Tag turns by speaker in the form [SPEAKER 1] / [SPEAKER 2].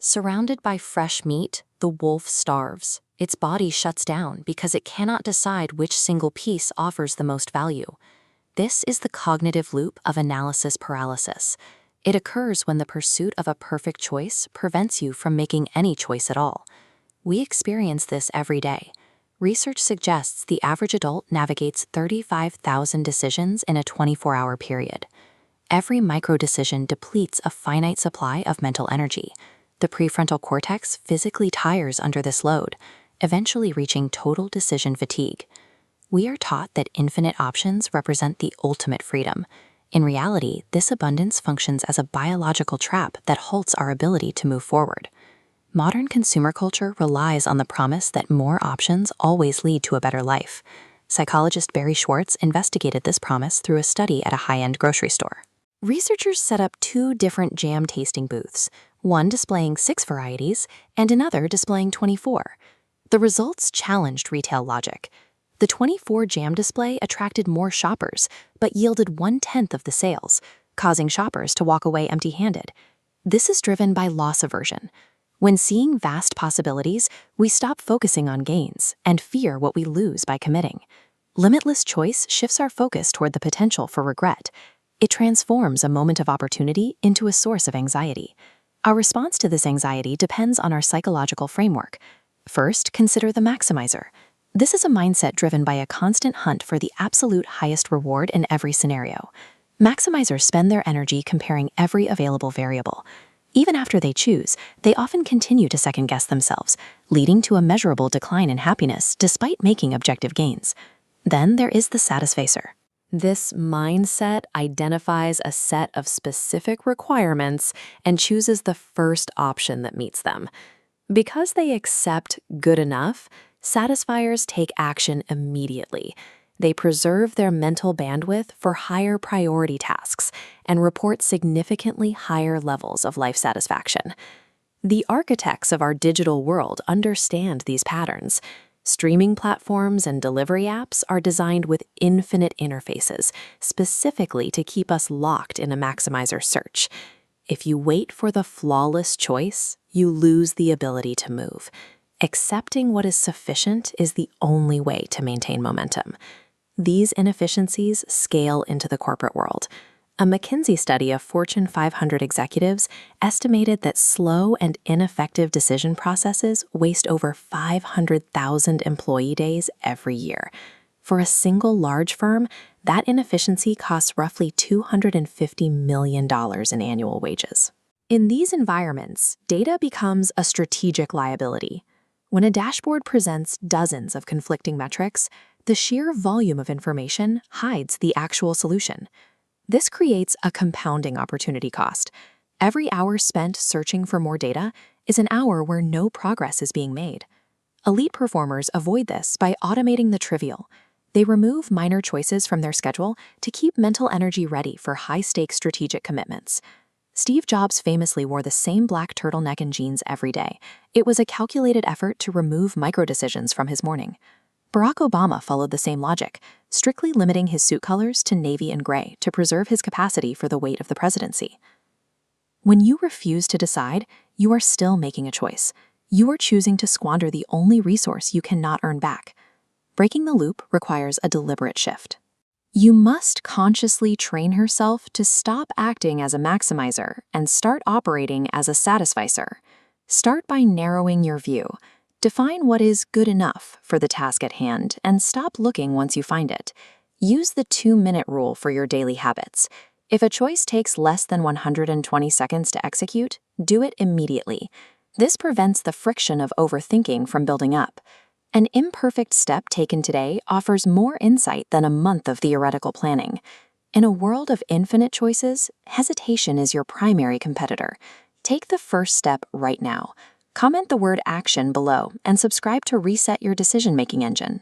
[SPEAKER 1] Surrounded by fresh meat, the wolf starves. Its body shuts down because it cannot decide which single piece offers the most value. This is the cognitive loop of analysis paralysis. It occurs when the pursuit of a perfect choice prevents you from making any choice at all. We experience this every day. Research suggests the average adult navigates 35,000 decisions in a 24-hour period. Every micro-decision depletes a finite supply of mental energy. The prefrontal cortex physically tires under this load, eventually reaching total decision fatigue. We are taught that infinite options represent the ultimate freedom. In reality, this abundance functions as a biological trap that halts our ability to move forward. Modern consumer culture relies on the promise that more options always lead to a better life. Psychologist Barry Schwartz investigated this promise through a study at a high-end grocery store. Researchers set up 2 different jam tasting booths, one displaying 6 varieties and another displaying 24. The results challenged retail logic. The 24 jam display attracted more shoppers, but yielded 1/10 of the sales, causing shoppers to walk away empty-handed. This is driven by loss aversion. When seeing vast possibilities, we stop focusing on gains and fear what we lose by committing. Limitless choice shifts our focus toward the potential for regret. It transforms a moment of opportunity into a source of anxiety. Our response to this anxiety depends on our psychological framework. First, consider the maximizer. This is a mindset driven by a constant hunt for the absolute highest reward in every scenario. Maximizers spend their energy comparing every available variable. Even after they choose, they often continue to second-guess themselves, leading to a measurable decline in happiness despite making objective gains. Then there is the satisficer. This mindset identifies a set of specific requirements and chooses the first option that meets them. Because they accept good enough, satisfiers take action immediately. They preserve their mental bandwidth for higher priority tasks and report significantly higher levels of life satisfaction. The architects of our digital world understand these patterns. Streaming platforms and delivery apps are designed with infinite interfaces, specifically to keep us locked in a maximizer search. If you wait for the flawless choice, you lose the ability to move. Accepting what is sufficient is the only way to maintain momentum. These inefficiencies scale into the corporate world. A McKinsey study of Fortune 500 executives estimated that slow and ineffective decision processes waste over 500,000 employee days every year. For a single large firm, that inefficiency costs roughly $250 million in annual wages. In these environments, data becomes a strategic liability. When a dashboard presents dozens of conflicting metrics, the sheer volume of information hides the actual solution. This creates a compounding opportunity cost. Every hour spent searching for more data is an hour where no progress is being made. Elite performers avoid this by automating the trivial. They remove minor choices from their schedule to keep mental energy ready for high-stakes strategic commitments. Steve Jobs famously wore the same black turtleneck and jeans every day. It was a calculated effort to remove micro-decisions from his morning. Barack Obama followed the same logic, strictly limiting his suit colors to navy and gray to preserve his capacity for the weight of the presidency. When you refuse to decide, you are still making a choice. You are choosing to squander the only resource you cannot earn back. Breaking the loop requires a deliberate shift. You must consciously train herself to stop acting as a maximizer and start operating as a satisficer. Start by narrowing your view. Define what is good enough for the task at hand and stop looking once you find it. Use the 2-minute rule for your daily habits. If a choice takes less than 120 seconds to execute, do it immediately. This prevents the friction of overthinking from building up. An imperfect step taken today offers more insight than a month of theoretical planning. In a world of infinite choices, hesitation is your primary competitor. Take the first step right now. Comment the word action below and subscribe to reset your decision-making engine.